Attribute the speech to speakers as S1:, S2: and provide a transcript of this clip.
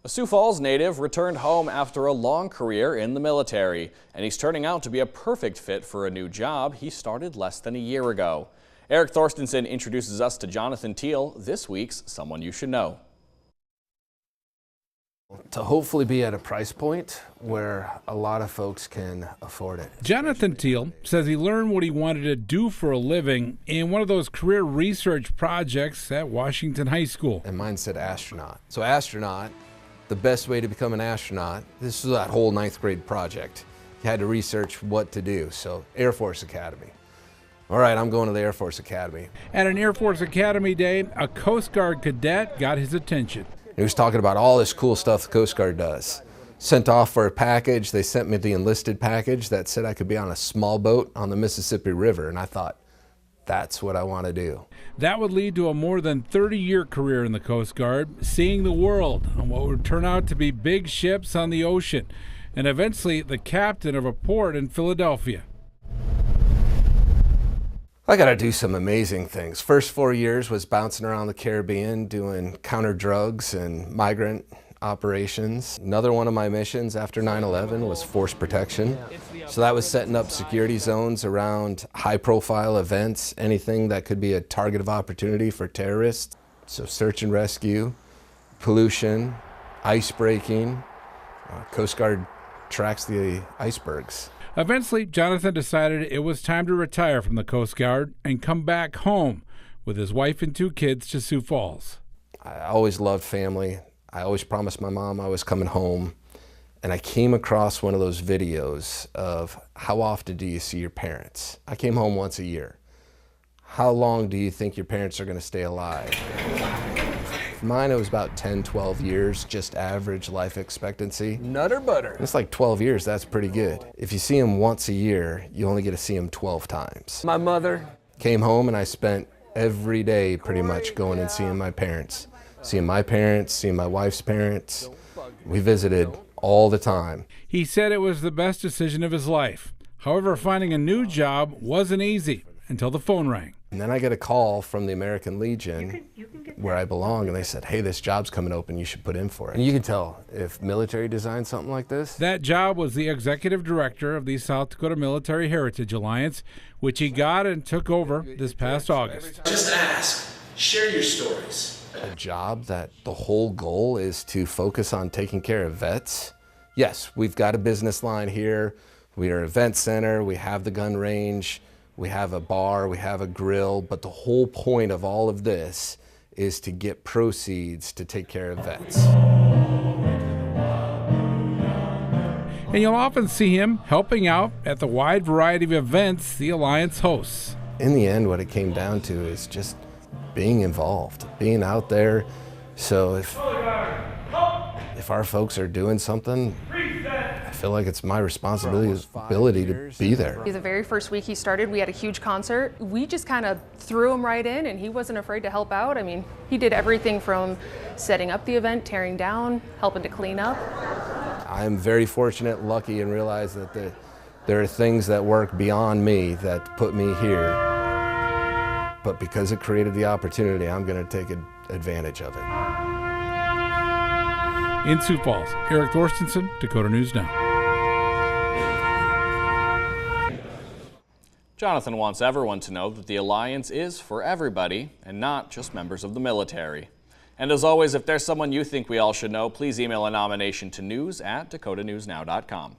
S1: A Sioux Falls native returned home after a long career in the military, and he's turning out to be a perfect fit for a new job he started less than a year ago. Eric Thorstensen introduces us to Jonathan Theel, this week's Someone You Should Know.
S2: To hopefully be at a price point where a lot of folks can afford it.
S3: Jonathan Theel says he learned what he wanted to do for a living in one of those career research projects at Washington High School.
S2: And mine said astronaut. So astronaut, the best way to become an astronaut, this was that whole 9th grade project. You had to research what to do. So Air Force Academy. All right, I'm going to the Air Force Academy.
S3: At an Air Force Academy day, a Coast Guard cadet got his attention.
S2: He was talking about all this cool stuff the Coast Guard does. Sent off for a package. They sent me the enlisted package that said I could be on a small boat on the Mississippi River, and I thought, that's what I want to do.
S3: That would lead to a more than 30-year career in the Coast Guard, seeing the world on what would turn out to be big ships on the ocean, and eventually the captain of a port in Philadelphia.
S2: I got to do some amazing things. First 4 years was bouncing around the Caribbean doing counter drugs and migrant operations. Another one of my missions after 9/11 was force protection. So that was setting up security zones around high-profile events, anything that could be a target of opportunity for terrorists. So search and rescue, pollution, ice breaking. Coast Guard tracks the icebergs.
S3: Eventually, Jonathan decided it was time to retire from the Coast Guard and come back home with his wife and 2 kids to Sioux Falls.
S2: I always loved family. I always promised my mom I was coming home. And I came across one of those videos of how often do you see your parents? I came home once a year. How long do you think your parents are going to stay alive? For mine, it was about 10, 12 years, just average life expectancy.
S4: Nutter butter.
S2: It's like 12 years, that's pretty good. If you see them once a year, you only get to see them 12 times.
S4: My mother
S2: Came home and I spent every day pretty much going and seeing my parents. Seeing my parents, seeing my wife's parents. We visited all the time.
S3: He said it was the best decision of his life. However, finding a new job wasn't easy until the phone rang.
S2: And then I get a call from the American Legion where I belong, and they said, hey, this job's coming open, you should put in for it. And you can tell if military designed something like this.
S3: That job was the executive director of the South Dakota Military Heritage Alliance, which he got and took over this past August.
S5: Just ask, share your stories.
S2: A job that the whole goal is to focus on taking care of vets. Yes, we've got a business line here. We are an event center, we have the gun range, we have a bar, we have a grill, but the whole point of all of this is to get proceeds to take care of vets.
S3: And you'll often see him helping out at the wide variety of events the Alliance hosts.
S2: In the end, what it came down to is just being involved, being out there. So if our folks are doing something, I feel like it's my responsibility to be there.
S6: The very first week he started, we had a huge concert. We just kind of threw him right in, and he wasn't afraid to help out. I mean, he did everything from setting up the event, tearing down, helping to clean up.
S2: I'm very fortunate, lucky, and realize that there are things that work beyond me that put me here. But because it created the opportunity, I'm going to take advantage of it.
S3: In Sioux Falls, Eric Thorstensen, Dakota News Now.
S1: Jonathan wants everyone to know that the Alliance is for everybody and not just members of the military. And as always, if there's someone you think we all should know, please email a nomination to news@dakotanewsnow.com.